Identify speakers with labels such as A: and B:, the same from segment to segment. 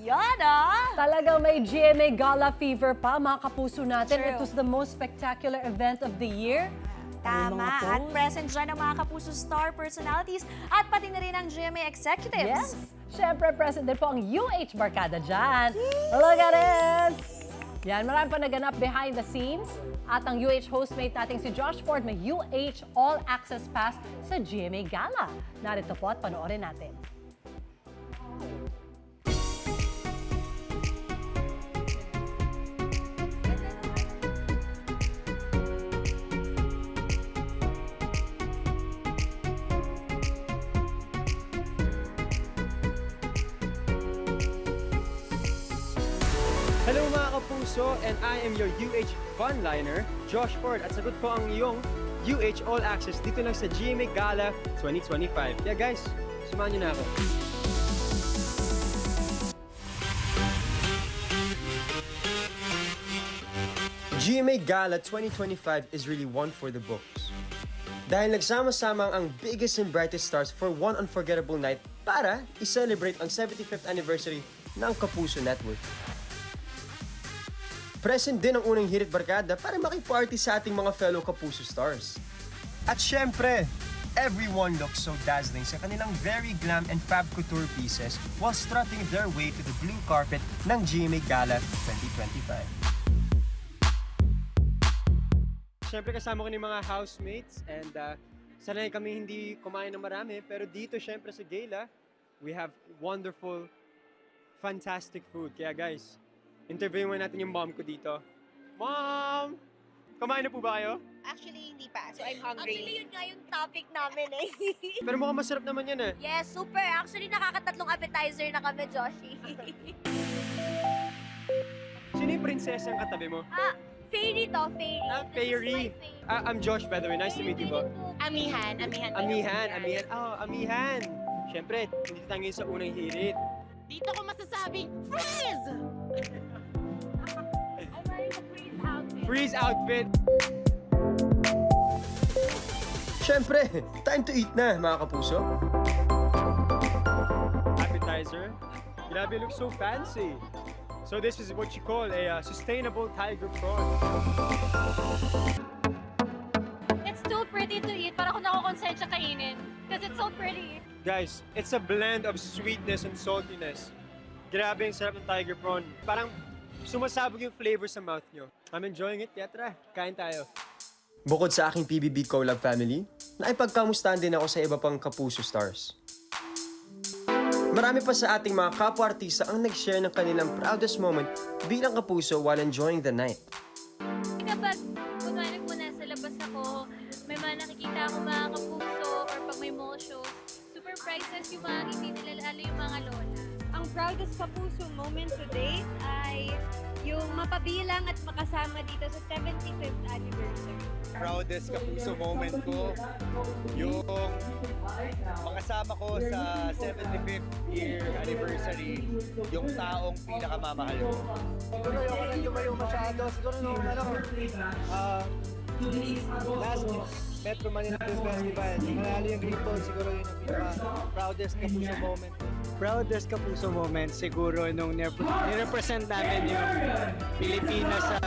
A: Yan ah!
B: Talagang may GMA Gala fever pa, mga kapuso natin.
A: True.
B: It was the most spectacular event of the year.
A: Tama. At present dyan ang mga Kapuso star personalities at pati na rin ang GMA executives.
B: Yes! Siyempre, present din po ang UH Barkada dyan. Look at it! Yan, marami pa naganap behind the scenes. At ang UH hostmate nating si Josh Ford may UH All Access Pass sa GMA Gala. Narito po at panoorin natin.
C: Hello mga kapuso, and I am your UH Funliner, Josh Ford, at sagot ko ang iyong UH All Access dito lang sa GMA Gala 2025. Kaya guys, samahan niyo na ako. GMA Gala 2025 is really one for the books. Dahil nagsama-sama ang biggest and brightest stars for one unforgettable night para i-celebrate ang 75th anniversary ng Kapuso Network. Present din ang unang Hirit Barkada para makiparty sa ating mga fellow Kapuso stars. At syempre, everyone looks so dazzling sa kanilang very glam and fab couture pieces while strutting their way to the blue carpet ng GMA Gala 2025. Syempre kasama ko ni mga housemates and sanay kami hindi kumain ng marami pero dito syempre sa gala, we have wonderful, fantastic food. Kaya guys, interviewin natin yung mom ko dito. Mom! Kumain na po ba kayo?
D: Actually, hindi pa. So, I'm hungry.
A: Actually, yun nga yung topic namin eh.
C: Pero mukhang masarap naman yan eh.
A: Yes, super. Actually, nakakatatlong appetizer na kami, Joshi.
C: Sino yung prinsesa ang katabi mo?
A: Fairy to, Fairy.
C: Fairy. I'm Josh, by the way. Nice to meet you po.
D: Amihan.
C: Amihan. Oh, Amihan. Siyempre, hindi tayo ngayon sa unang hirit.
D: Dito ko masasabing, freeze!
A: I'm wearing a freeze outfit.
C: Freeze outfit. Siyempre, time to eat na, mga kapuso. Appetizer. Grabe, looks so fancy. So this is what you call a sustainable tiger prawn.
A: It's too pretty to eat. Para ako nakukonsensya kainin. Because it's so pretty.
C: Guys, it's a blend of sweetness and saltiness. Grabe, ang sarap ng tiger prawn. Parang sumasabog yung flavor sa mouth nyo. I'm enjoying it. Kaya tara, kain tayo. Bukod sa aking PBB Collab family, naipagkamustahan din ako sa iba pang Kapuso stars. Marami pa sa ating mga kapwa-artista ang nag-share ng kanilang proudest moment bilang Kapuso while enjoying the night.
E: Kapag kumain po nasa labas ako, may mga nakikita ako mga Kapuso or pag may mall show, super priceless yung mga hindi nila lalo yung mga lola.
F: Ang proudest Kapuso moment to date ay yung mapabilang at makasama dito sa 75th anniversary.
G: Proudest Kapuso moment ko, yung makasama ko sa 75th year anniversary, yung taong pinakamamahal ko.
H: Siguro ayoko lang lumayo masyado. Siguro nung last Metro Manila Film Festival, manalo yung Green Ball, siguro yun yung pinaka-proudest Kapuso moment.
I: Proudest Kapuso moment siguro nung nirepresent namin yung Pilipinas sa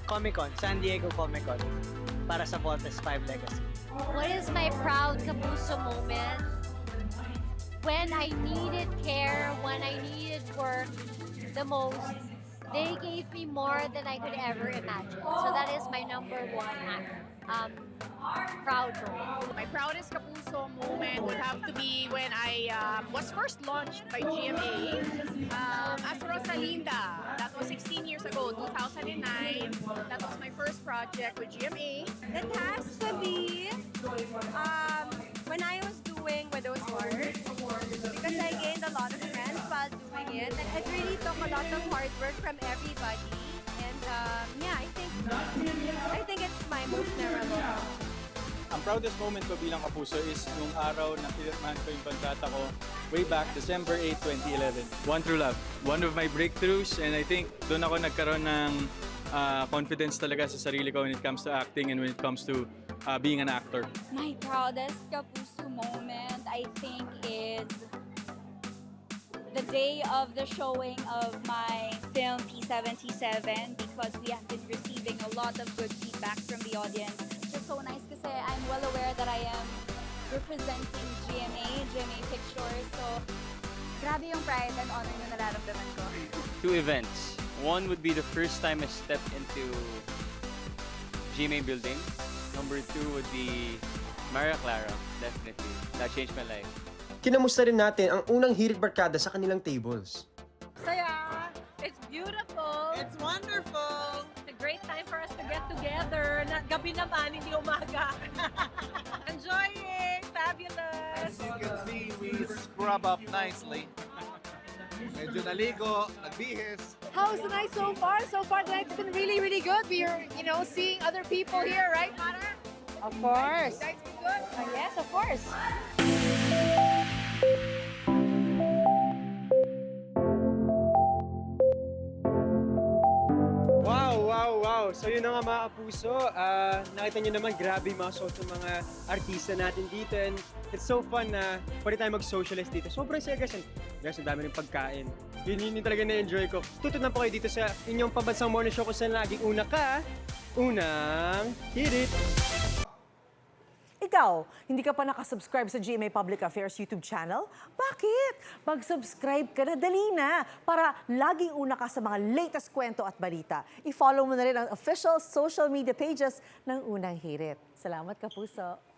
I: Comic-Con, San Diego Comic-Con para sa Voltes 5 Legacy.
E: What is my proud Kapuso moment? When I needed care, when I needed work the most, they gave me more than I could ever imagine. So that is my number one proud moment.
D: My proudest Kapuso moment would have to be when I was first launched by GMA as Rosalinda. That was 16 years ago, 2009. That was my first project with GMA.
F: That has to be when I was doing Widow's Wars, because I gained a lot of friends while doing it, and it really took a lot of hard work from everybody. And yeah, I think it's my most memorable.
J: Ang proudest moment ko bilang Kapuso is nung araw na pinirmahan ko yung kontrata ko way back December 8, 2011. One True Love. One of my breakthroughs, and I think doon ako nagkaroon ng confidence talaga sa sarili ko when it comes to acting and when it comes to being an actor.
F: My proudest Kapuso moment, I think, is
K: the day of the showing of my film P77 because we have been receiving a lot of good feedback from the audience. It's so nice kasi I'm well aware that I am representing GMA Pictures. So, grabe yung pride and honor na nararamdaman ko.
L: 2 events. One would be the first time I stepped into GMA building. Number 2 would be Maria Clara, definitely. That changed my life.
C: Kinamusta rin natin ang unang hirit barkada sa kanilang tables.
B: Saya! It's beautiful!
M: It's wonderful.
B: It's a great time for us to get together. Gabi naman, hindi umaga. Enjoying! Fabulous!
M: As you can see, we scrub up nicely. Medyo naligo, nagbihis.
D: How's the night so far? So far, the night's been really, really good. We're, seeing other people here, right, Mara?
F: Of course.
D: Night's been good.
K: Yes, of course.
C: Wow! So yun na nga mga kapuso, nakita nyo naman grabe yung mga social mga artista natin dito and it's so fun na pwede tayo mag-socialize dito. Sobrang saya guys, ang dami ng pagkain. Yun talaga na-enjoy ko. Tutunan po kayo dito sa inyong pambansang morning show kung saan laging unang hirit.
N: Ikaw, hindi ka pa nakasubscribe sa GMA Public Affairs YouTube channel? Bakit? Mag-subscribe ka na, dali na, para laging una ka sa mga latest kwento at balita. I-follow mo na rin ang official social media pages ng Unang Hirit. Salamat, Kapuso!